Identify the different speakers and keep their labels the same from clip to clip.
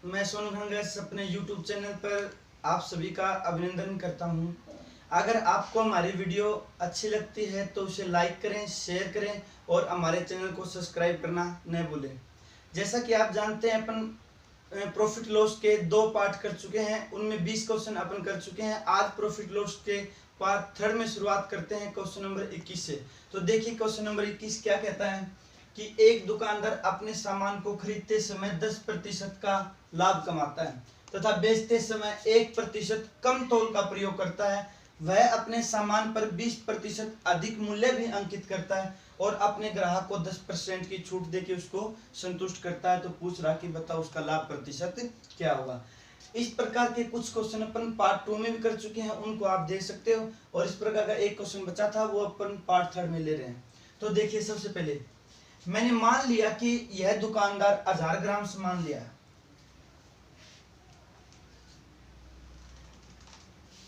Speaker 1: मैं सोनू खंगस अपने YouTube channel पर आप सभी का अभिनंदन करता हूं। अगर आपको हमारी वीडियो अच्छी लगती है तो उसे लाइक करें, शेयर करें और हमारे चैनल को सब्सक्राइब करना न भूलें। जैसा कि आप जानते हैं, अपन प्रॉफिट लॉस के 2 पार्ट कर चुके हैं, उनमें 20 क्वेश्चन अपन कर चुके हैं। आज प्रॉफिट लॉस के पार्ट 3 में शुरुआत करते हैं क्वेश्चन नंबर 21 से। तो देखिए क्वेश्चन नंबर 21 क्या कहता है कि एक दुकानदार अपने सामान को खरीदते समय 10% का लाभ कमाता है तथा बेचते समय 1% कम तौल का प्रयोग करता है। वह अपने सामान पर 20% अधिक मूल्य भी अंकित करता है और अपने ग्राहक को 10% की छूट देकर उसको संतुष्ट करता है। तो पूछ रहा कि बताओ उसका लाभ प्रतिशत क्या होगा। इस प्रकार के कुछ क्वेश्चन अपन पार्ट 2 में भी कर चुके हैं, उनको आप देख सकते हो। और इस प्रकार का एक क्वेश्चन बचा था, वो अपन पार्ट 3 में ले रहे हैं। तो देखिए, सबसे पहले मैंने मान लिया कि यह दुकानदार 1000 ग्राम सामान लिया है।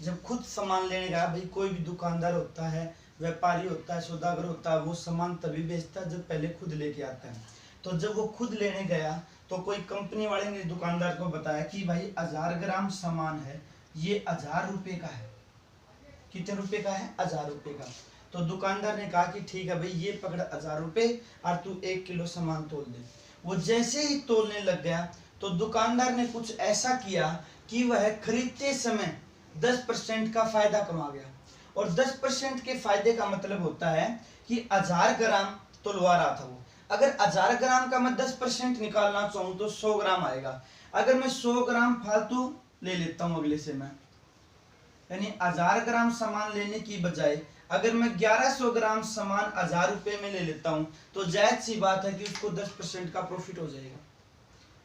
Speaker 1: जब खुद सामान लेने गया, भाई कोई भी दुकानदार होता है, व्यापारी होता है, सौदागर होता है, वो सामान तभी बेचता है जब पहले खुद लेके आता है। तो जब वो खुद लेने गया तो कोई कंपनी वाले ने दुकानदार को बताया कि भाई 1000 ग्राम सामान है, ये 1000 रुपये का है। कितने रुपए का है? 1000 रुपये का। तो दुकानदार ने कहा कि ठीक है भाई, ये पकड़ 1000 रुपये और तू 1 किलो सामान तोल दे। वो जैसे ही तोलने लग गया तो दुकानदार ने कुछ ऐसा किया कि वह खरीदते समय 10% का फायदा कमा गया। और 10% के फायदे का मतलब होता है कि 1000 ग्राम तोलवा रहा था वो। अगर 1000 ग्राम का मैं 10% निकालना चाहूं तो 100 ग्राम आएगा। अगर मैं 100 ग्राम फालतू ले लेता हूं अगले से मैं, यानी 1000 ग्राम सामान लेने की बजाय अगर मैं 1100 ग्राम सामान 1000 रुपये में ले लेता हूं तो जायज सी बात है कि उसको 10% का प्रॉफिट हो जाएगा।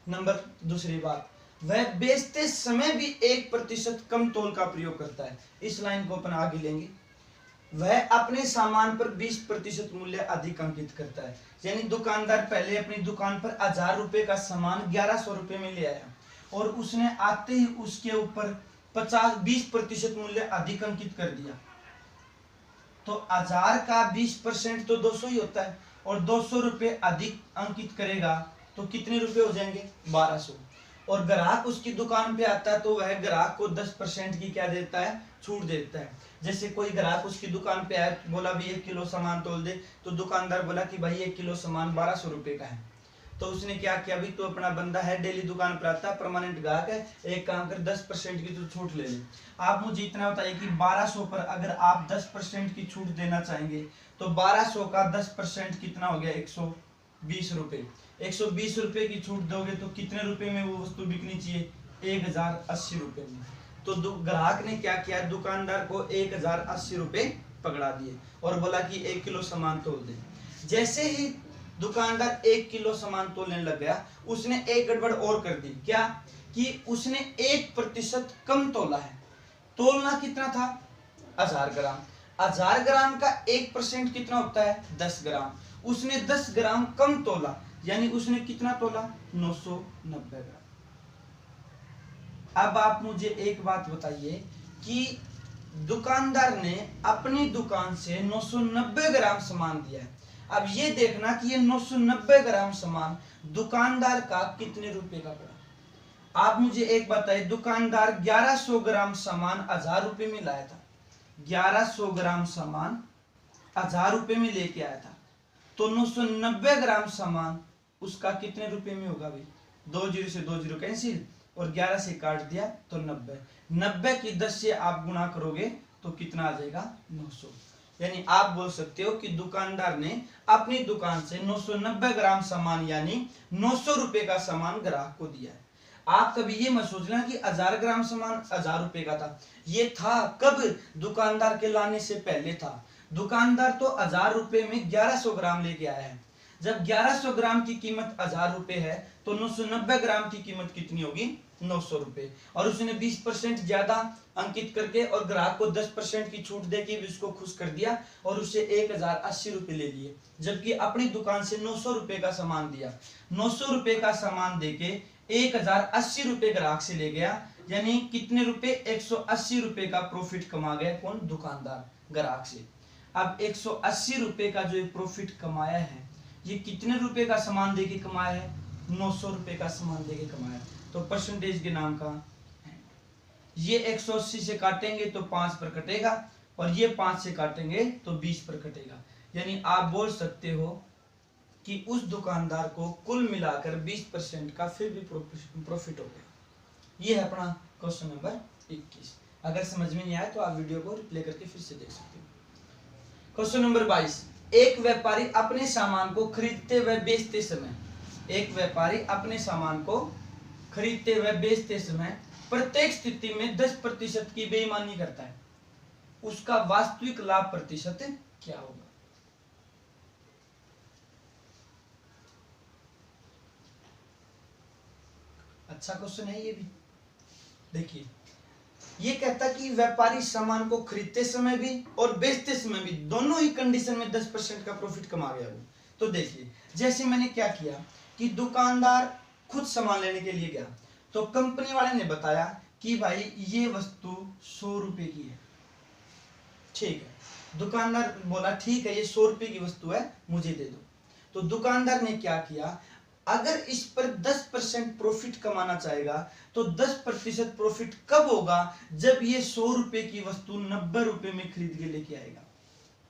Speaker 1: नंबर दूसरी बात, वह बेचते समय भी 1% कम तौल का प्रयोग करता है। इस लाइन को अपन आगे लेंगे। वह अपने सामान पर 20% मूल्य अधिक अंकित करता है। यानी दुकानदार पहले अपनी दुकान पर 1000 रुपये का सामान 1100 रुपये में ले आया और उसने आते ही उसके ऊपर 20% मूल्य अधिक अंकित कर दिया। तो 1000 का 20% तो 200 ही होता है, और 200 रुपये अधिक अंकित करेगा तो कितने रुपए हो जाएंगे? 1200। और ग्राहक उसकी दुकान पे आता है तो वह ग्राहक को 10% की क्या देता है? छूट देता है। जैसे कोई ग्राहक उसकी दुकान पे आया, बोला भी 1 किलो सामान तोल दे, तो दुकानदार बोला कि भाई 1 किलो सामान 1200 रुपये का है। तो उसने क्या किया, भी तो अपना बंदा है, डेली दुकान पर आता है, परमानेंट ग्राहक है, एक काम कर 10% की तो छूट ले ले। आप मुझे इतना बताइए कि 1200 पर अगर आप 10% की छूट देना चाहेंगे तो 1200 का 10% कितना हो गया? 120 रुपये। 120 रुपये की छूट दोगे तो कितने रुपए में वो वस्तु बिकनी चाहिए? 1080 रुपये में। तो ग्राहक ने क्या किया, दुकानदार को 1080 रुपये पकड़ा दिए और बोला कि 1 किलो सामान तोल दे। जैसे ही दुकानदार 1 किलो सामान तोलने लग गया, उसने एक गड़बड़ और कर दी। क्या? कि उसने 1% कम तोला है। तोलना कितना था? 1000 ग्राम। 1000 ग्राम का 1% कितना होता है? 10 ग्राम। उसने 10 ग्राम कम तोला, यानी उसने कितना तोला? 990 ग्राम। अब आप मुझे एक बात बताइए कि दुकानदार ने अपनी दुकान से 990 ग्राम सामान दिया है। अब ये देखना कि ये 990 ग्राम सामान दुकानदार का कितने रुपए का पड़ा। आप मुझे एक बताइए, दुकानदार 1100 ग्राम सामान 1000 रुपये में लाया था। 1100 ग्राम सामान 1000 रुपये में लेके आया था, तो 990 ग्राम सामान उसका कितने रुपए में होगा भाई? 2 जीरो से 2 जीरो कैंसिल और 11 से काट दिया तो 90। 90 की 10 से आप गुणा करोगे तो कितना आ जाएगा? 900। यानी आप बोल सकते हो कि दुकानदार ने अपनी दुकान से 990 ग्राम सामान यानी 900 रुपए का सामान ग्राहक को दिया है। आप कभी ये मत सोचना कि 1000 ग्राम सामान 1000 रुपए का था। ये था कब? दुकानदार के लाने से पहले था। दुकानदार तो 1000 रुपए में 1100 ग्राम लेके आया है। जब 1100 ग्राम की कीमत 1000 रुपए है तो 990 ग्राम की कीमत कितनी होगी? 900 रुपए। और उसने 20% ज्यादा अंकित करके और ग्राहक को 10% की छूट देके भी उसको खुश कर दिया और उससे 1080 रुपए ले लिए, जबकि अपनी दुकान से 900 रुपए का सामान दिया। 900 रुपए का सामान देके 1080 रुपए ग्राहक से ले गया, यानी कितने रुपए? 180 रुपए का प्रॉफिट कमा गया। कौन? दुकानदार ग्राहक से। अब 180 रुपए का जो प्रॉफिट कमाया है, ये कितने रुपए का सामान देके कमाया है? 900 रुपए का सामान देके कमाया। तो परसेंटेज के नाम का ये 180 से काटेंगे तो 5 पर कटेगा और ये 5 से काटेंगे तो 20 पर कटेगा। यानी आप बोल सकते हो कि उस दुकानदार को कुल मिलाकर 20% का फिर भी प्रॉफिट हो गया। ये है अपना क्वेश्चन नंबर 21। अगर समझ में नहीं आया तो आप वीडियो को रिप्ले करके फिर से देख सकते हो। क्वेश्चन नंबर 22, एक व्यापारी अपने सामान को खरीदते व बेचते समय प्रत्येक स्थिति में 10% की बेईमानी करता है, उसका वास्तविक लाभ प्रतिशत क्या होगा? अच्छा क्वेश्चन है ये भी। देखिए, ये कहता कि व्यापारी सामान को खरीदते समय भी और बेचते समय भी दोनों ही कंडीशन में 10% का प्रॉफिट कमा गया वो। तो देखिए, जैसे मैंने क्या किया कि दुकानदार खुद सामान लेने के लिए गया, तो कंपनी वाले ने बताया कि भाई ये वस्तु 100 रुपए की है। ठीक है, दुकानदार बोला ठीक है ये 100 रुपए की वस्तु है, मुझे दे दो। तो दुकानदार ने क्या किया, अगर इस पर 10% प्रॉफिट कमाना चाहेगा तो 10% प्रॉफिट कब होगा, जब ये 100 रुपए की वस्तु 90 रुपए में खरीद के लेके आएगा।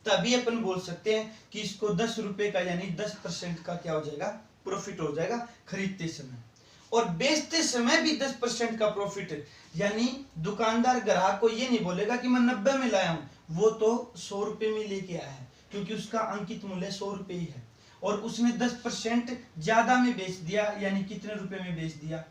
Speaker 1: तभी अपन बोल सकते हैं कि इसको 10 रुपए का यानी 10% का क्या हो जाएगा, प्रॉफिट हो जाएगा खरीदते समय। और बेचते समय भी 10% का प्रॉफिट, यानी दुकानदार ग्राहक को ये नहीं बोलेगा कि मैं 90 में लाया हूं, वो तो 100 रुपए में लेके आया है, क्योंकि उसका अंकित मूल्य 100 रुपए ही है और उसने 10% ज्यादा में बेच दिया, यानी कितने रुपए में बेच दिया,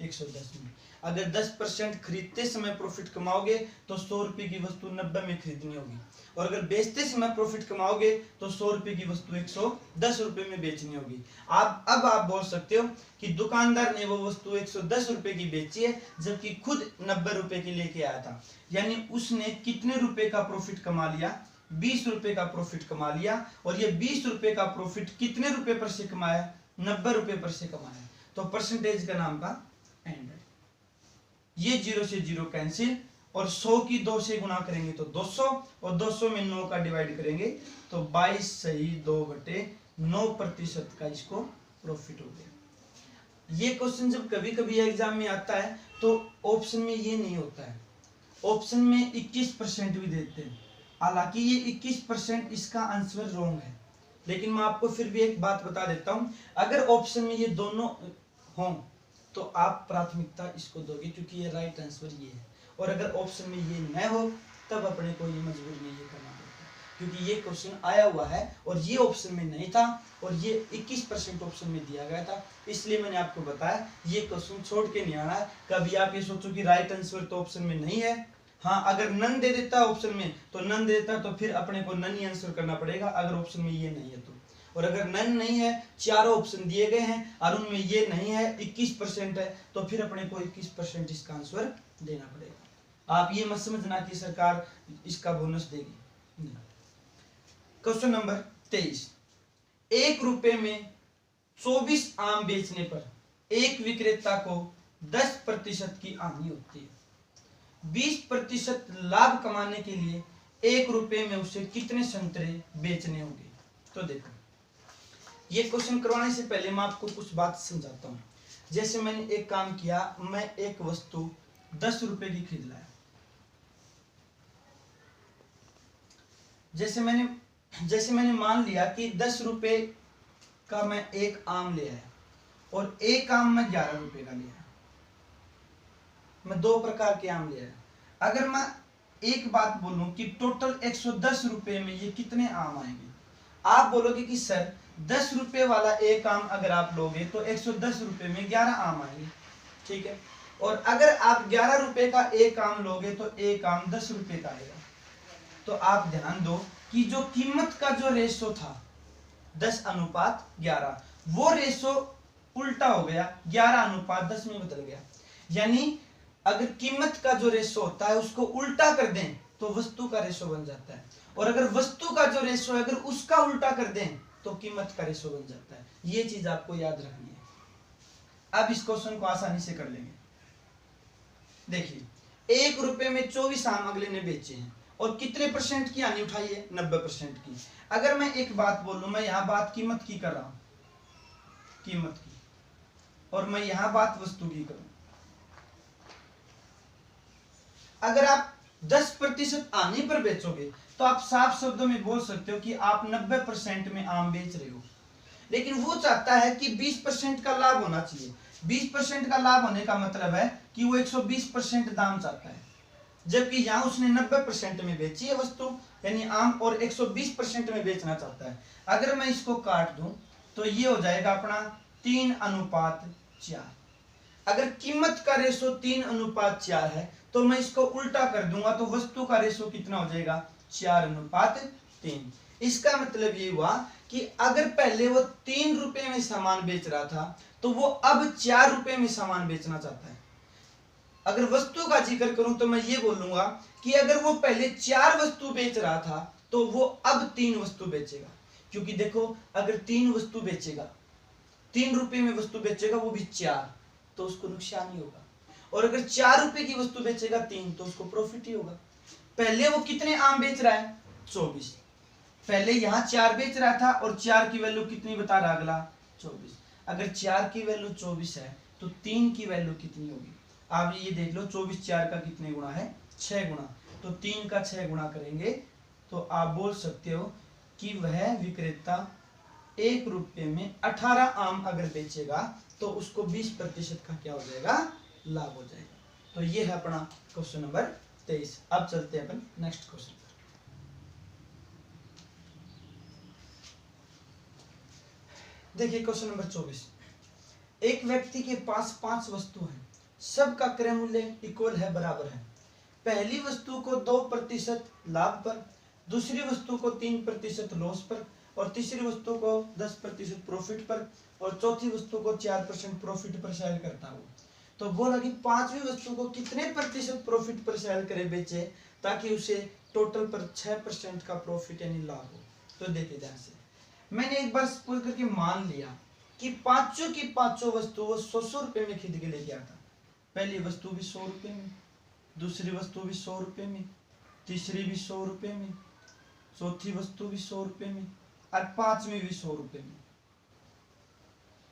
Speaker 1: 110 में। अगर 10% खरीदते समय प्रॉफिट कमाओगे तो 100 रुपए की वस्तु 90 में खरीदनी होगी, और अगर बेचते समय प्रॉफिट कमाओगे तो 100 रुपए की वस्तु 110 रुपए में बेचनी होगी। अब आप बोल सकते हो कि दुकानदार ने वो वस्तु 110 रुपए की बेची है, जबकि खुद 90 रुपए की लेके आया था, यानी उसने कितने रुपए का प्रॉफिट कमा लिया, 20 रुपए का प्रॉफिट कमा लिया। और ये 20 रुपए का प्रॉफिट कितने रुपए पर से कमाया, 90 रुपए पर से कमाया। तो परसेंटेज का नाम का एंड, ये 0 से 0 कैंसिल, और 100 की 2 से गुणा करेंगे तो 200, और 200 में 9 का डिवाइड करेंगे तो 22 सही 2/9% का इसको प्रॉफिट हो गया। ये क्वेश्चन जब कभी कभी एग्जाम में आता है तो ऑप्शन में ये नहीं होता है, ऑप्शन में 21% भी देते हैं। हालांकि ये 21% इसका आंसर रॉन्ग है, लेकिन मैं आपको फिर भी एक बात बता देता हूं, अगर ऑप्शन में ये दोनों हों तो आप प्राथमिकता इसको दोगे, क्योंकि ये राइट आंसर ये है। और अगर ऑप्शन में ये न हो तब अपने को ये मजबूर में ये करना पड़ता है, क्योंकि ये क्वेश्चन आया हुआ है और ये ऑप्शन में नहीं था और ये 21% ऑप्शन में दिया गया था, इसलिए मैंने आपको बताया ये क्वेश्चन छोड़ के नहीं आना है। कभी आप ये सोचो कि राइट आंसर तो ऑप्शन में नहीं है, हाँ अगर नन दे देता है ऑप्शन में तो नन दे देता, तो फिर अपने को नन ही आंसर करना पड़ेगा अगर ऑप्शन में ये नहीं है तो। और अगर नन नहीं है, चारों ऑप्शन दिए गए हैं और उनमें ये नहीं है, 21% है, तो फिर अपने को 21% इसका आंसर देना पड़ेगा। आप ये मत समझना कि सरकार इसका बोनस देगी। क्वेश्चन नंबर 23, 1 रुपए में 24 आम बेचने पर एक विक्रेता को 10% की हानि होती है। 20% लाभ कमाने के लिए 1 रुपए में उसे कितने संतरे बेचने होंगे? तो देखो, ये क्वेश्चन करवाने से पहले मैं आपको कुछ बात समझाता हूं। जैसे मैंने एक काम किया, मैं एक वस्तु 10 रुपए की खरीद लाया। जैसे मैंने मान लिया कि 10 रुपए का मैं एक आम ले आया और एक आम मैं 11 रुपए का लिया, मैं 2 प्रकार के आम ले आया। अगर मैं एक बात बोलूं कि टोटल 110 रुपए में ये कितने आम आएंगे, आप बोलोगे कि सर 10 रुपए वाला एक आम अगर आप लोगे तो 110 रुपए में 11 आम आएंगे, ठीक है। और अगर आप 11 रुपए का एक आम लोगे तो एक आम 10 रुपए का आएगा। तो आप ध्यान दो कि जो कीमत का जो रेशो था 10:11, वो रेशो उल्टा हो गया, 11:10 में बदल गया। यानी अगर कीमत का जो रेशो होता है उसको उल्टा कर दें तो वस्तु का रेशो बन जाता है, और अगर वस्तु का जो रेशो है अगर उसका उल्टा कर दें तो कीमत का रेशो बन जाता है। ये चीज आपको याद रखनी है। अब इस क्वेश्चन को आसानी से कर लेंगे। देखिए, 1 रुपए में 24 आम अगले ने बेचे हैं और कितने % की हानि उठाई है, 90% की। अगर मैं एक बात बोलूं, मैं यहां बात कीमत की कर रहा हूं, कीमत की, और मैं यहां बात वस्तु की करूं, अगर आप 10% आने पर बेचोगे तो आप साफ शब्दों में बोल सकते हो कि आप 90% में आम बेच रहे हो। लेकिन वो चाहता है कि 20% का लाभ होना चाहिए। 20% का लाभ होने का मतलब है कि वो 120% दाम चाहता है, जबकि यहाँ उसने 90% में बेची है वस्तु, यानी आम, और 120% में बेचना चाहता है। अगर मैं इसको काट दूं तो ये हो जाएगा अपना 3:4। अगर कीमत का रेशो 3:4 है तो मैं इसको उल्टा कर दूंगा तो वस्तु का रेशो कितना हो जाएगा, 4:3। इसका मतलब ये हुआ कि अगर पहले वो 3 रुपए में सामान बेच रहा था तो वो अब 4 रुपए में सामान बेचना चाहता है। अगर वस्तु का जिक्र करूं तो मैं ये बोलूंगा कि अगर वो पहले 4 वस्तु बेच रहा था तो वो अब 3 वस्तु बेचेगा। क्योंकि देखो, अगर 3 वस्तु बेचेगा, 3 रुपए में वस्तु बेचेगा, वो भी 4, तो उसको नुकसान ही होगा। और अगर 4 रुपए की वस्तु बेचेगा 3, तो उसको प्रॉफिट ही होगा। पहले वो कितने आम बेच रहा है, 24। पहले यहाँ 4 बेच रहा था और 4 की वैल्यू कितनी बता रहा अगला, 24। अगर 4 की वैल्यू 24 है तो 3 की वैल्यू कितनी होगी, आप ये देख लो। 24 4 का कितने गुना है, 6 गुना। तो 3 का 6 गुना करेंगे तो आप बोल सकते हो कि वह विक्रेता 1 रुपये में 18 आम अगर बेचेगा तो उसको 20% का क्या हो जाएगा, लाभ हो जाएगा। तो ये है अपना क्वेश्चन नंबर 23। अब चलते हैं अपन नेक्स्ट क्वेश्चन पर। देखिए क्वेश्चन नंबर 24। एक व्यक्ति के पास 5 वस्तु हैं, सबका क्रय मूल्य इक्वल है, बराबर है। पहली वस्तु को 2% लाभ पर, दूसरी वस्तु को 3% लॉस पर, और तीसरी वस्तु को 10% प्रॉफिट पर, और चौथी वस्तु को 4% प्रॉफिट पर सेल करता हूँ। तो बोला कि 5वीं वस्तु को कितने प्रतिशत प्रॉफिट पर सेल करे, बेचे, ताकि उसे टोटल पर 6% का प्रॉफिट यानी लाभ हो। तो देखिए ध्यान से, मैंने एक बार सपोज करके मान लिया कि पांचों की पांचों वस्तु वो 100 रुपए में खरीद के लेके आता। पहली वस्तु भी 100 रुपए में, दूसरी वस्तु भी 100 रुपए में, तीसरी भी 100 रुपए में, चौथी वस्तु भी 100 रुपए में, और 5वीं भी 100 रुपए में।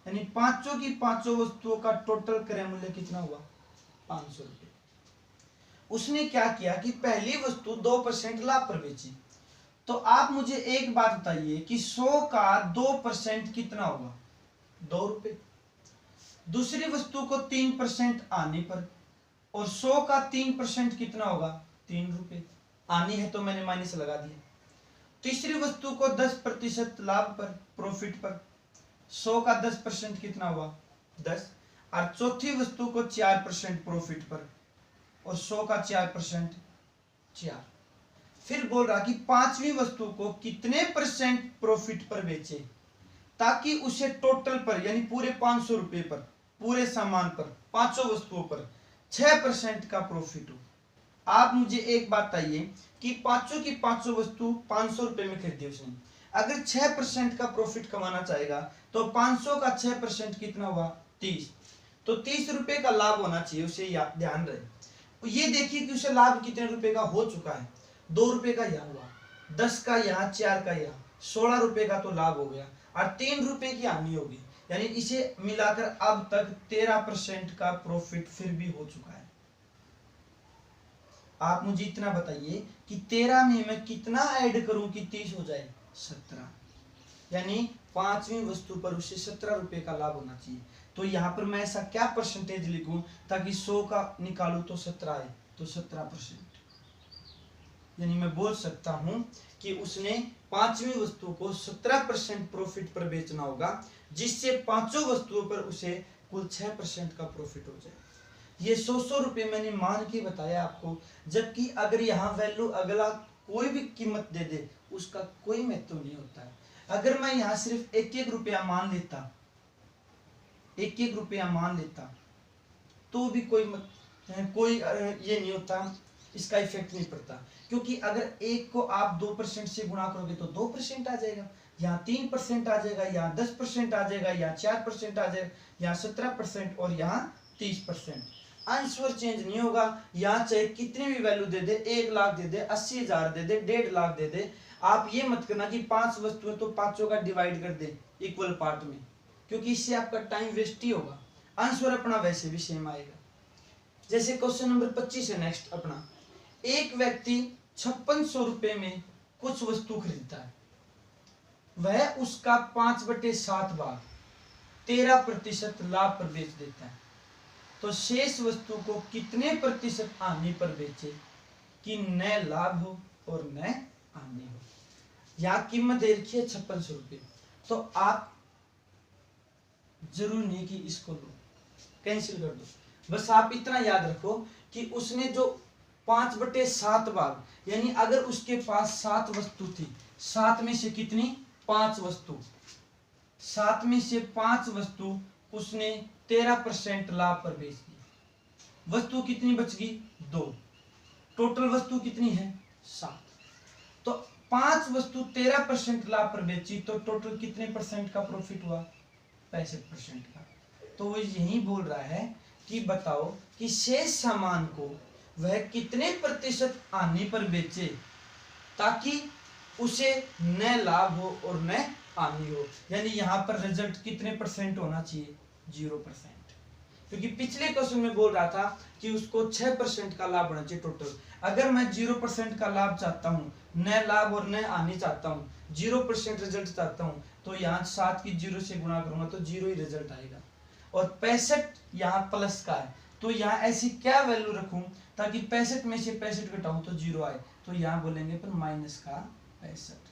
Speaker 1: यानी पांचों की पांचों वस्तुओं का टोटल क्रय मूल्य कितना हुआ, 500 रुपए। उसने क्या किया कि पहली वस्तु 2% लाभ पर बेची। तो आप मुझे एक बात बताइए कि 100 का 2% कितना होगा, 2 रुपए। दूसरी वस्तु को 3% आने पर, और 100 का 3% कितना होगा, 3 रुपए। आनी है तो मैंने माइनस लगा दिया। तीसरी वस्तु को 10% लाभ पर, प्रॉफिट पर, 100 का 10% कितना हुआ, 10। और चौथी वस्तु को 4% प्रॉफिट पर, और 100 का 4%, 4। फिर बोल रहा कि 5वीं वस्तु को कितने % प्रॉफिट पर बेचे, ताकि उसे टोटल पर यानी पूरे 500 रुपए पर, पूरे सामान पर, पांचों वस्तुओं पर 6% का प्रॉफिट हो। आप मुझे एक बात बताइए कि पांचों की पांचों वस्तु 500 रुपए में खरीदी उसने, अगर 6% का प्रॉफिट कमाना चाहेगा तो 500 का 6% कितना हुआ, 30। तो 30 रुपए का लाभ होना चाहिए उसे, ध्यान रहे। ये देखिए कि उसे लाभ कितने रुपए का हो चुका है, 2 रुपए का यहाँ हुआ, 10 का यहाँ, 4 का यहाँ, 16 रुपए का तो लाभ हो गया, और 3 रुपए की हानि होगी। यानी इसे मिलाकर अब तक 13% का प्रॉफिट फिर भी हो चुका है। आप मुझे इतना बताइए कि 13 में मैं कितना ऐड करूं कि 30 हो जाए, 17। यानी 5वीं वस्तु पर उसे 17 रुपए का लाभ होना चाहिए। तो यहाँ पर मैं ऐसा क्या परसेंटेज लिखूं ताकि 100 का निकालूं तो 17 आए, तो 17%। यानी मैं बोल सकता हूं कि उसने 5वीं वस्तु को 17% प्रॉफिट पर बेचना होगा, जिससे पांचों वस्तुओं पर उसे कुल 6% का प्रॉफिट हो जाए। ये 100 रुपए मैंने मान के बताया आपको, जबकि अगर यहाँ वैल्यू अगला कोई भी कीमत दे दे उसका कोई महत्व नहीं होता है। अगर मैं यहाँ सिर्फ 1-1 रुपया मान लेता, 1-1 रुपया मान लेता तो भी कोई ये नहीं होता, इसका इफेक्ट नहीं पड़ता। क्योंकि अगर एक को आप 2% से गुणा करोगे तो 2% आ जाएगा, यहाँ 3% आ जाएगा, यहाँ 10% आ जाएगा, यहाँ 4% आ जाएगा, यहाँ 17% और यहाँ 30%। आंसर चेंज नहीं होगा। यहाँ चाहे कितनी भी वैल्यू दे दे, 1 लाख दे दे, 80,000 दे दे, 1.5 लाख दे दे, आप ये मत करना कि 5 वस्तुएं तो पांचों का डिवाइड कर दे इक्वल पार्ट में, क्योंकि इससे आपका टाइम वेस्ट ही होगा। आंसर अपना वैसे भी सेम आएगा। जैसे क्वेश्चन नंबर 25 है नेक्स्ट अपना, एक व्यक्ति 5600 रुपए में कुछ वस्तु खरीदता है, वह उसका 5/7 भाग 13% लाभ पर बेच देता है, तो शेष वस्तु को कितने प्रतिशत हानि पर बेचे कि न लाभ हो और न हानि हो। यहाँ कीमत दे रखी है 5600 रुपये, तो आप जरूर नहीं कि इसको लो, कैंसिल कर दो, बस आप इतना याद रखो कि उसने जो 5/7 भाग, यानी अगर उसके पास 7 वस्तु थी, 7 में से कितनी 5 वस्तु, 7 में से 5 वस्तु उसने 13% लाभ पर बेच दी, वस्तु कितनी बच गई 2, टोटल वस्तु कितनी है 7, तो 5 वस्तु 13% लाभ पर बेची, तो टोटल कितने परसेंट का प्रॉफिट हुआ 65% का। तो वो यही बोल रहा है कि बताओ कि शेष सामान को वह कितने प्रतिशत हानि पर बेचे ताकि उसे न लाभ हो और न हानि हो, यानी यहाँ पर रिजल्ट कितने परसेंट होना चाहिए 0%, क्योंकि पिछले क्वेश्चन में बोल रहा था कि उसको 6% का लाभ होना चाहिए टोटल। अगर मैं 0% का लाभ चाहता हूँ, न लाभ और न हानि चाहता हूँ, 0% रिजल्ट चाहता हूँ, तो यहाँ 7 की 0 से गुणा करूंगा तो 0 ही रिजल्ट आएगा, और 65 यहाँ प्लस का है, तो यहाँ ऐसी क्या वैल्यू रखूं ताकि 65 में से 65 घटाऊं तो 0 आए, तो यहाँ बोलेंगे पर माइनस का 65,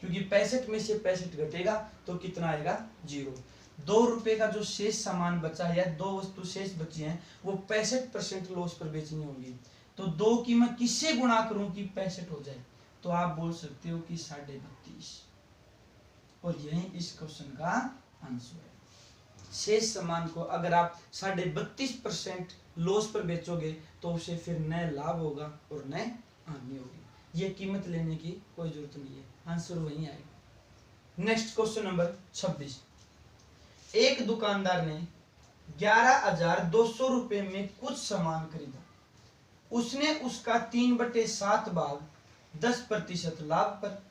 Speaker 1: क्योंकि 65 में से 65 घटेगा तो कितना आएगा 0। 2 रुपए का जो शेष सामान बचा है या 2 वस्तु शेष बची हैं वो 65% लॉस पर बेचनी होगी, तो 2 की मैं किससे गुणा करूं कि 65 हो जाए, तो आप बोल सकते हो कि 32.5, और यही इस क्वेश्चन का आंसर है। शेष सामान को अगर आप 32.5% लॉस पर बेचोगे तो उसे फिर न लाभ होगा और न हानि होगी, ये कीमत लेने की कोई जरूरत नहीं है, आंसर वही आएगा। नेक्स्ट क्वेश्चन नंबर 26, एक दुकानदार ने 11,200 रुपए में कुछ सामान खरीदा, उसने उसका 3/7 भाग 10% लाभ पर,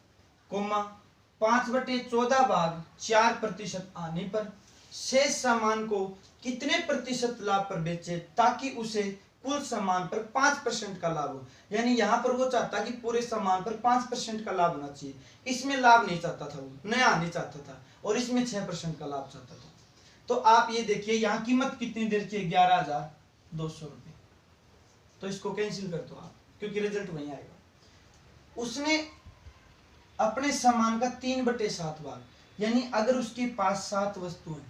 Speaker 1: 5/14 भाग 4% हानि पर, शेष सामान को कितने प्रतिशत लाभ पर बेचे ताकि उसे कुल सामान पर 5% का लाभ हो, यानी यहाँ पर वो चाहता कि पूरे सामान पर 5% का लाभ होना चाहिए, इसमें लाभ नहीं चाहता था, वो नया नहीं चाहता था, और इसमें 6% का लाभ चाहता था। तो आप ये देखिए यहाँ कीमत कितनी देर की है 11,200 रुपये, तो इसको कैंसिल कर दो आप क्योंकि रिजल्ट वही आएगा। उसने अपने सामान का 3/7 भाग, यानी अगर उसके पास 7 वस्तु है,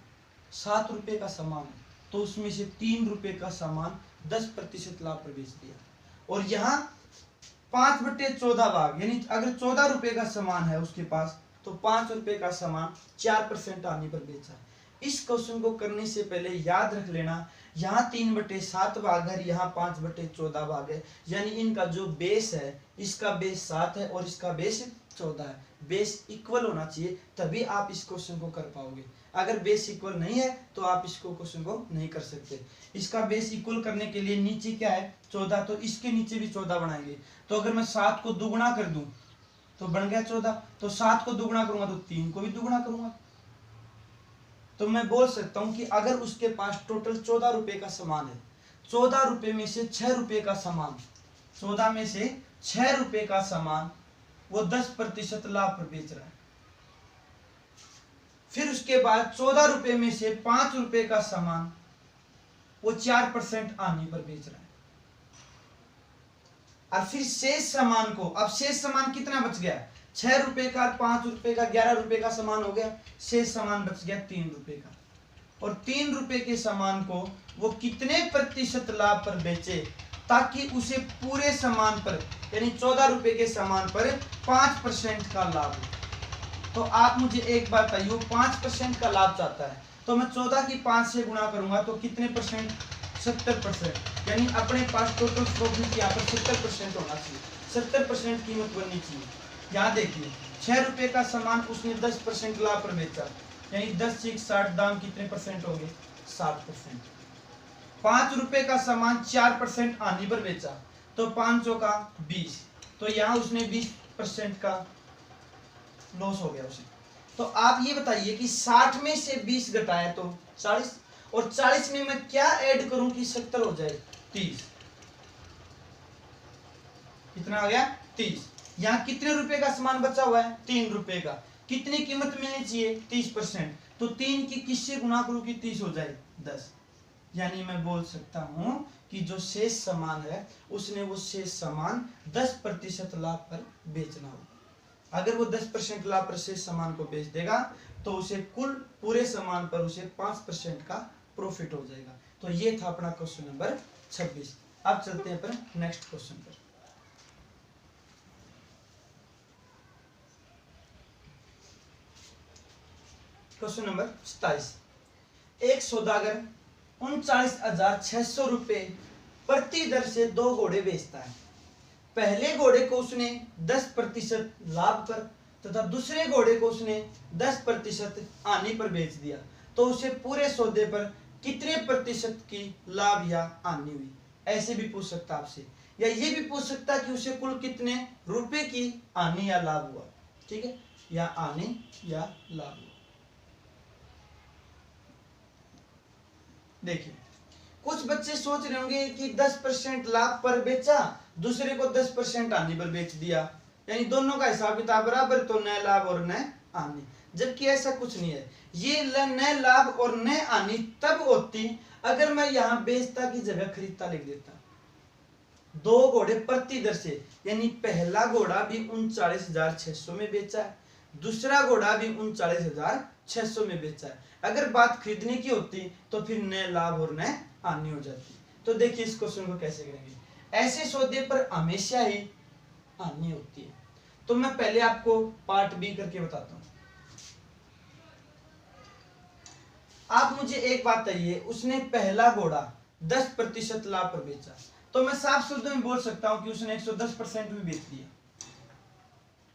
Speaker 1: 7 रुपए का सामान है, तो उसमें से 3 रुपए का सामान 10% लाभ पर बेच दिया, और यहाँ 5/14 भाग, यानी अगर 14 रुपए का सामान है उसके पास तो 5 रुपए का सामान 4% हानि पर बेचा। इस क्वेश्चन को करने से पहले याद रख लेना, यहाँ 3/7 भाग है, यहाँ 5/14 भाग है, यानी इनका जो बेस है, इसका बेस 7 है और इसका बेस 14 है, बेस इक्वल होना चाहिए तभी आप इस क्वेश्चन को कर पाओगे। अगर बेस इक्वल नहीं है तो आप इसको क्वेश्चन को नहीं कर सकते। इसका बेस इक्वल करने के लिए नीचे क्या है 14, तो इसके नीचे भी 14 बनाएंगे, तो अगर मैं 7 को दुगुना कर दूं तो बन गया 14, तो 7 को दुगुना करूंगा तो 3 को भी दुगुना करूंगा, तो मैं बोल सकता हूं कि अगर उसके पास टोटल 14 रुपए का सामान है, 14 रुपए में से 6 रुपए का सामान, 14 में से 6 रुपए का सामान वो 10% लाभ पर बेच रहा है, फिर उसके बाद 14 रुपए में से 5 रुपए का सामान वो 4% हानि पर बेच रहा है, और फिर शेष सामान को, अब शेष सामान कितना बच गया 6 रुपए का, 5 रुपए का, 11 रुपए का सामान हो गया, शेष सामान बच गया 3 रुपए का, और 3 रुपए के सामान को वो कितने प्रतिशत लाभ पर बेचे ताकि उसे पूरे सामान पर यानी 14 रुपए के सामान पर 5% का लाभ हो। तो आप मुझे एक बात बताइए, 5% का लाभ चाहता है, तो मैं 14 की 5 से गुणा करूंगा तो कितने परसेंट 70%, यानी अपने पास टोटल प्रॉफिट यहाँ पर 70% होना चाहिए, 70% कीमत बननी चाहिए। यहाँ देखिए 6 रुपए का सामान उसने 10% लाभ पर बेचा, यानी 10 से 60 दाम कितने परसेंट हो गए 60%। 5 रुपए का सामान 4% हानि पर बेचा, तो 500 का 20, तो यहाँ उसने 20% का लॉस हो गया उसे। तो आप ये बताइए कि 60 में से 20 घटाया तो 40, और 40 में मैं क्या ऐड करूं कि 70 हो जाए 30, कितना आ गया 30। यहाँ कितने रुपए का सामान बचा हुआ है 3 रुपए का, कितनी कीमत मिलनी चाहिए 30%, तो 3 की किससे गुना करूं कि 30 हो जाए 10। यानी मैं बोल सकता हूं कि जो शेष सामान है उसने वो शेष सामान 10% लाभ पर बेचना होगा। अगर वो 10% लाभ पर शेष सामान को बेच देगा तो उसे कुल पूरे सामान पर उसे 5% का प्रॉफिट हो जाएगा। तो ये था अपना क्वेश्चन नंबर 26। अब चलते हैं अपन नेक्स्ट क्वेश्चन पर। Question number 27। एक सौदागर 39,600 रुपए प्रति दर से 2 घोड़े बेचता है। पहले घोड़े को उसने 10% लाभ पर तथा दूसरे घोड़े को उसने 10% हानि पर बेच दिया, तो उसे पूरे सौदे पर कितने प्रतिशत की लाभ या हानि हुई। ऐसे भी पूछ सकता आपसे, या ये भी पूछ सकता कि उसे कुल कितने रुपए की हानि या लाभ हुआ। ठीक है, या हानि या लाभ हुआ। देखिए, कुछ बच्चे सोच रहे होंगे कि 10% लाभ पर बेचा, दूसरे को 10% हानि पर बेच दिया, यानी दोनों का हिसाब किताब बराबर, तो न लाभ और न हानि। जबकि ऐसा कुछ नहीं है। ये न लाभ और न हानि तब होती अगर मैं यहाँ बेचता की जगह खरीदता लिख देता। 2 घोड़े प्रति दर से, यानी पहला घोड़ा भी 39,600 में बेचा है, दूसरा घोड़ा भी 39,600 में बेचा है। अगर बात खरीदने की होती तो फिर न लाभ और न हानि हो जाती। तो देखिए इस क्वेश्चन को कैसे करेंगे। ऐसे सौदे पर हमेशा ही हानि होती है। तो मैं पहले आपको पार्ट बी करके बताता हूं। आप मुझे एक बात कहिए, उसने पहला घोड़ा 10% लाभ पर बेचा, तो मैं साफ शब्दों में बोल सकता हूं कि उसने 110% में बेच दिया।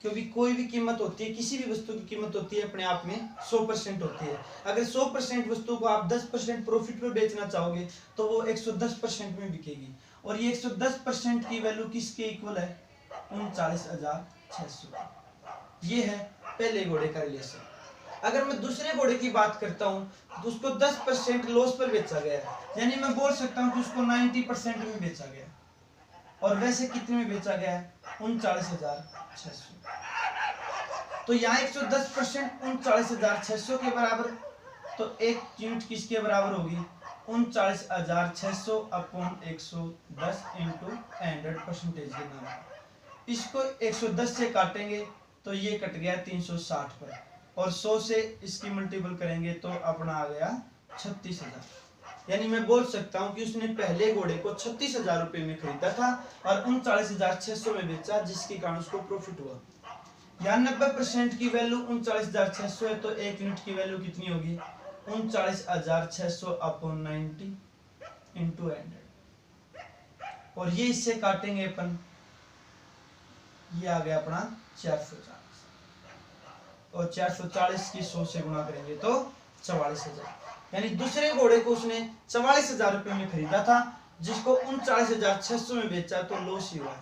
Speaker 1: क्योंकि कोई भी कीमत होती है, किसी भी वस्तु की कीमत होती है अपने आप में 100% होती है। अगर 100% वस्तु को आप 10% प्रॉफिट पर बेचना चाहोगे तो वो 110% में बिकेगी। और ये 110% की वैल्यू किसके इक्वल है 39,600। ये है पहले घोड़े का रिलेशन। अगर मैं दूसरे घोड़े की बात करता हूं तो उसको 10% लॉस पर बेचा गया, यानी मैं बोल सकता हूं कि उसको 90% में बेचा गया। और वैसे कितने में बेचा गया है 39,600। तो यहाँ 110% 39,600 के बराबर, तो एक यूनिट किसके बराबर होगी 39,600 अपॉन 110 इंटू 100% के नाम। इसको 110 से काटेंगे तो ये कट गया 360 पर, और 100 से इसकी मल्टीपल करेंगे तो अपना आ गया 36,000। यानी मैं बोल सकता हूं कि उसने पहले घोड़े को 36,000 रुपए में खरीदा था और 39,600 में बेचा, जिसके कारण उसको प्रॉफिट हुआ। यहाँ 90% की वैल्यू 39,600 है, तो एक यूनिट की वैल्यू कितनी होगी 39,600 अपॉन 90 इंटू 100। और ये इससे काटेंगे अपन, ये आ गया अपना 440, और 440 की 100 से गुणा करेंगे तो 44,000। यानी दूसरे घोड़े को उसने 44,000 रुपए में खरीदा था, जिसको 39,600 में बेचा, तो लॉस ही हुआ।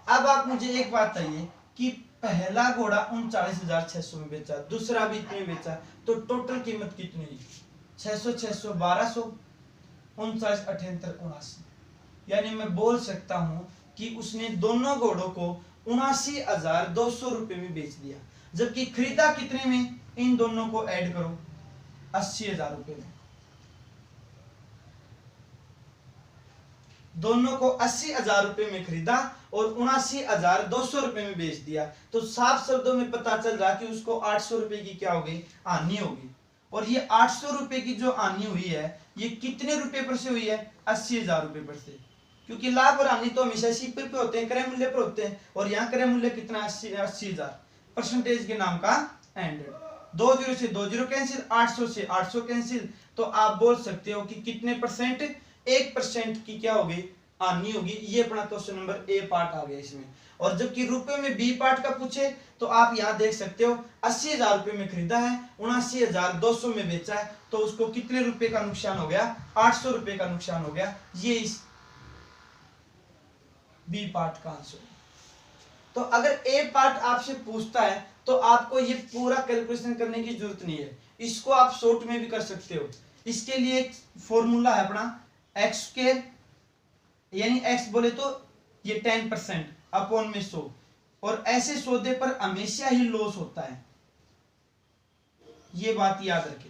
Speaker 1: अब आप मुझे एक बात बताइए कि पहला घोड़ा 39,600 में बेचा, दूसरा भी इतने में बेचा, तो टोटल कीमत कितनी हुई 600 600 1200 39 78 79। यानी मैं बोल सकता हूं कि उसने दोनों घोड़ों को 79,200 रुपए में बेच दिया। जबकि खरीदा कितने में, इन दोनों को ऐड करो 80,000 रुपए में। दोनों को 80,000 रुपए में खरीदा और 79,200 रुपए में बेच दिया। तो साफ शब्दों में पता चल रहा कि उसको 800 रुपए की क्या होगी हानि होगी। और ये 800 रुपए की जो हानि हुई है ये कितने रुपए पर से हुई है 80,000 रुपए पर से, क्योंकि लाभ और हानि तो हमेशा इसी पे होते हैं, क्रय मूल्य पर होते हैं। और यहाँ क्रय मूल्य कितना 80,000, परसेंटेज के नाम का 100। 2 जीरो से 2 जीरो कैंसिल, 800 से 800 कैंसिल, तो आप बोल सकते हो कि कितने परसेंट 1% की क्या होगी हानि होगी। ये अपना क्वेश्चन नंबर ए पार्ट आ गया इसमें। और जबकि रुपए में बी पार्ट का पूछे तो आप यहाँ देख सकते हो 80,000 रुपए में खरीदा है, 79,200 में बेचा है, तो उसको कितने रुपए का नुकसान हो गया 800 रुपए का नुकसान हो गया। ये इस बी पार्ट का आंसर। तो अगर ए पार्ट आपसे पूछता है तो आपको ये पूरा कैलकुलेशन करने की जरूरत नहीं है, इसको आप शॉर्ट में भी कर सकते हो। इसके लिए एक फॉर्मूला है अपना एक्स स्क्वायर, यानी एक्स बोले तो ये 10%, अपॉन में 100, और ऐसे सौदे पर हमेशा ही लॉस होता है, ये बात याद रखें।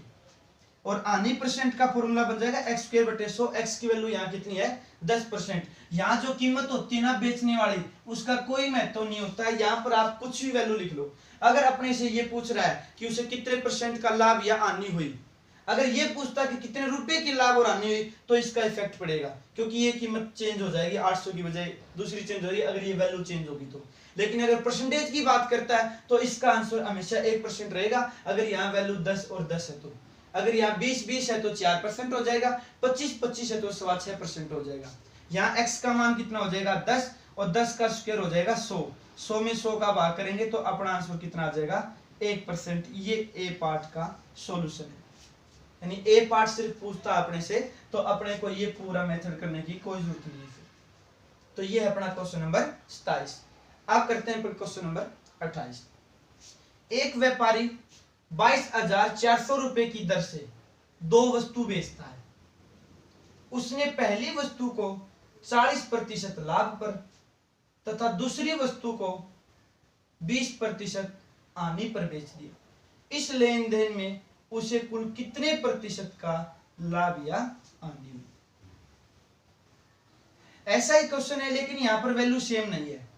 Speaker 1: और आनी परसेंट का फॉर्मूला बन जाएगा x स्क्वायर बटे 100। x की वैल्यू यहाँ कितनी है 10%। यहाँ जो कीमत होती है ना बेचने वाली, उसका कोई महत्व नहीं होता है, यहाँ पर आप कुछ भी वैल्यू लिख लो। अगर अपने से ये पूछ रहा है कि उसे कितने परसेंट का लाभ या हानि हुई, अगर ये पूछता कि कितने रुपए की लाभ और हानि हुई, तो इसका इफेक्ट पड़ेगा, क्योंकि ये कीमत चेंज हो जाएगी, 800 की बजाय दूसरी चेंज हो रही है अगर ये वैल्यू चेंज होगी तो। लेकिन अगर परसेंटेज की बात करता है तो इसका आंसर हमेशा 1% रहेगा। अगर यहाँ वैल्यू 10 और 10 है तो, अगर यहाँ 20 है तो 4% हो जाएगा, 25 है तो 6.25% हो जाएगा। यहाँ x का मान कितना हो जाएगा 10, और 10 का स्क्वायर हो जाएगा 100। 100 में 100 का भाग करेंगे तो अपना आंसर कितना आ जाएगा 1%। ये ए पार्ट का सॉल्यूशन है। यानी ए पार्ट सिर्फ पूछता अपने से, तो अपने को ये पूरा मेथड करने की कोई जरूरत नहीं है फिर। तो ये है अपना क्वेश्चन नंबर 27। आप करते हैं क्वेश्चन नंबर 28। एक व्यापारी 22,400 रुपए की दर से 2 वस्तु बेचता है। उसने पहली वस्तु को 40% लाभ पर तथा दूसरी वस्तु को 20% हानि पर बेच दिया। इस लेन देन में उसे कुल कितने प्रतिशत का लाभ या हानि हुई? ऐसा ही क्वेश्चन है, लेकिन यहां पर वैल्यू सेम नहीं है।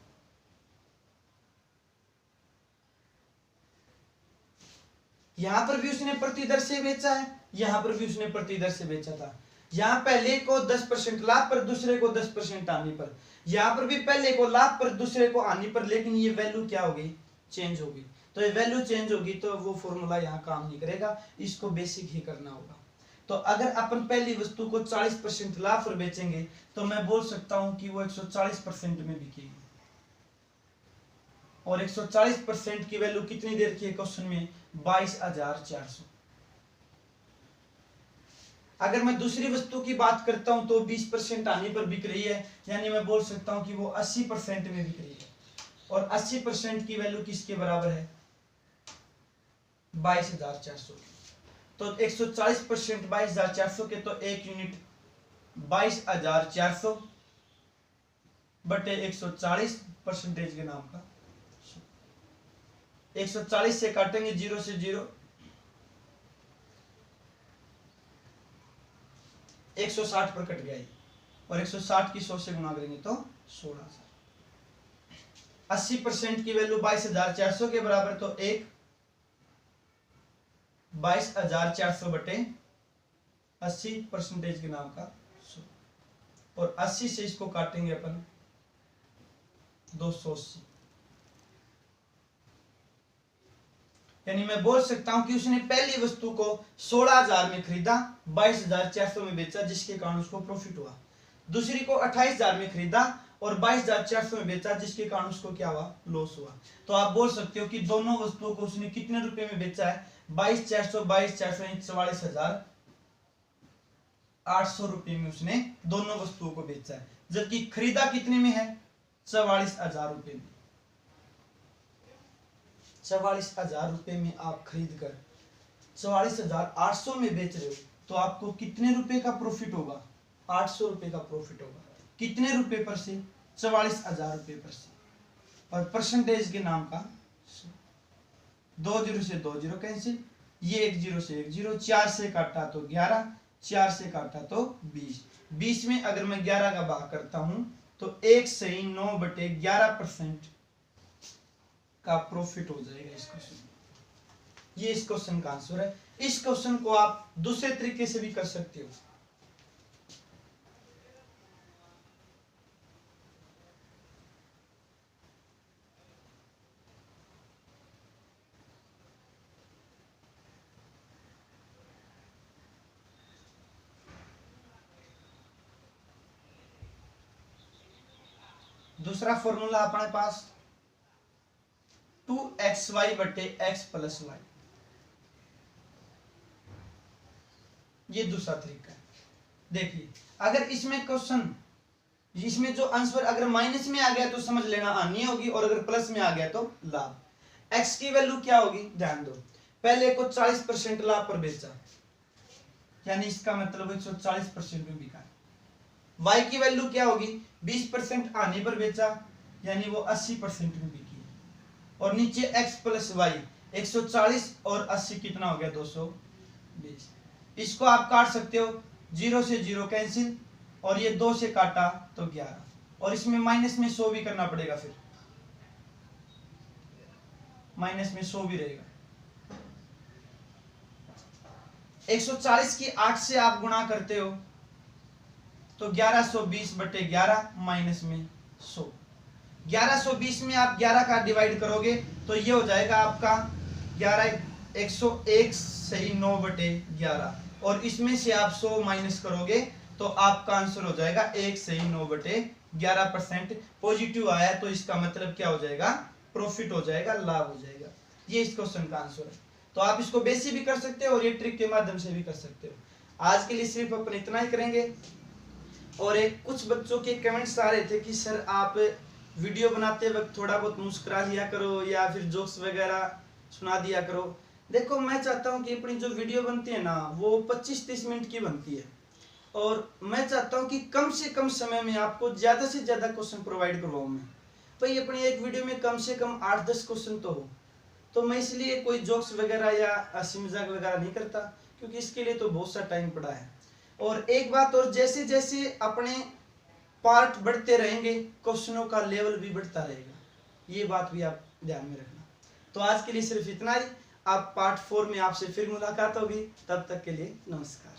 Speaker 1: यहां पर भी उसने प्रति दर से बेचा है, यहां पर भी उसने प्रति दर से बेचा था। यहां पहले को 10% लाभ पर, दूसरे को 10% हानि पर। यहां पर भी पहले को लाभ पर, दूसरे को हानि पर, लेकिन ये वैल्यू क्या होगी चेंज होगी। तो ये वैल्यू चेंज होगी तो वो फॉर्मूला यहाँ काम नहीं करेगा, इसको बेसिक ही करना होगा। तो अगर अपन पहली वस्तु को 40% लाभ पर बेचेंगे तो मैं बोल सकता हूं कि वो 140% में बिकेगी। और 140% की वैल्यू कितनी दे रखी है क्वेश्चन में 22,400। अगर मैं दूसरी वस्तु की बात करता हूं तो 20% हानि पर बिक रही है, यानी मैं बोल सकता हूं कि वो 80% में बिक रही है। और 80% की वैल्यू किसके बराबर है 22,400। तो 140% 22,400 के, तो एक यूनिट 22,400 बटे 140% के नाम का। 140 से काटेंगे 0 से 0, 160 पर कट गया, और 160 की 100 से गुना करेंगे तो 16,000। 80% की वैल्यू 22,400 के बराबर, तो एक 22,400 बटे 80% के नाम का 100, और 80 से इसको काटेंगे अपन 280। यानी मैं बोल सकता हूं कि उसने पहली वस्तु को 16,000 में खरीदा, 22,400 में बेचा, जिसके कारण उसको प्रॉफिट हुआ। दूसरी को 28,000 में खरीदा और 22,400 में बेचा, जिसके कारण उसको क्या हुआ लॉस हुआ। तो आप बोल सकते हो कि दोनों वस्तुओं को उसने कितने रुपए में बेचा है 22,400 44,800 रुपए में उसने दोनों वस्तुओं को बेचा है। जबकि खरीदा कितने में है 44,000 रुपए में। 44,000 रुपए में आप खरीद कर 44,800 में बेच रहे हो, तो आपको कितने रुपए का प्रॉफिट होगा 800 रुपए का प्रॉफिट होगा। कितने रुपए पर से 44,000 रुपए पर से। और परसेंटेज के नाम का 2 0 से 2 0 कैंसिल, ये 1 0 से 1 0, 4 से काटा तो 11, 4 से काटा तो 20। 20 में अगर मैं 11 का भाग करता हूं तो 1 से 9 बटे 11% का प्रॉफिट हो जाएगा इस क्वेश्चन में। ये इस क्वेश्चन का आंसर है। इस क्वेश्चन को आप दूसरे तरीके से भी कर सकते हो। दूसरा फॉर्मूला अपने पास 2xy बटे x प्लस y, ये दूसरा तरीका है। देखिए अगर इसमें क्वेश्चन, इसमें जो आंसर अगर माइनस में आ गया तो समझ लेना हानि होगी, और अगर प्लस में आ गया तो लाभ। x की वैल्यू क्या होगी ध्यान दो, पहले को 40% लाभ पर बेचा, यानी इसका मतलब 140% में बिका। y की वैल्यू क्या होगी 20% हानि पर बेचा, यानी वो 80% में बिकी है। और नीचे x प्लस वाई 140 और 80 कितना हो गया 220। इसको आप काट सकते हो, 0 से 0 कैंसिल, और ये 2 से काटा तो 11, और इसमें माइनस में 100 भी करना पड़ेगा, फिर माइनस में 100 भी रहेगा। 140 की 8 से आप गुणा करते हो तो 1120/11 माइनस में 100। 1120 में आप 11 का डिवाइड करोगे तो ये हो जाएगा आपका 11 101 सही 9/11, और इसमें से आप 100 माइनस करोगे तो आपका आंसर हो जाएगा 1 सही 9/11%। पॉजिटिव आया तो इसका मतलब क्या हो जाएगा, प्रॉफिट हो जाएगा, लाभ हो जाएगा। ये इस क्वेश्चन का आंसर है। तो आप इसको बेसिक भी कर सकते हो और ये ट्रिक के माध्यम से भी कर सकते हो। आज के लिए सिर्फ अपन इतना ही करेंगे। और एक कुछ बच्चों के कमेंट्स आ रहे थे कि सर आप वीडियो बनाते वक्त थोड़ा बहुत मुस्कुरा लिया करो या फिर जोक्स वगैरह सुना दिया करो। देखो, मैं चाहता हूं कि अपनी जो वीडियो बनती है ना वो 25-30 मिनट की बनती है, और मैं चाहता हूं कि कम से कम समय में आपको ज्यादा से ज्यादा क्वेश्चन प्रोवाइड करवाऊं मैं। भाई अपनी एक वीडियो में कम से कम 8-10 क्वेश्चन तो हो, तो मैं इसलिए कोई जोक्स वगैरह या हंसी मजाक वगैरह नहीं करता, क्योंकि इसके लिए तो बहुत सा टाइम पड़ा है। और एक बात और, जैसे जैसे अपने पार्ट बढ़ते रहेंगे क्वेश्चनों का लेवल भी बढ़ता रहेगा, ये बात भी आप ध्यान में रखना। तो आज के लिए सिर्फ इतना ही। आप पार्ट 4 में आपसे फिर मुलाकात होगी, तब तक के लिए नमस्कार।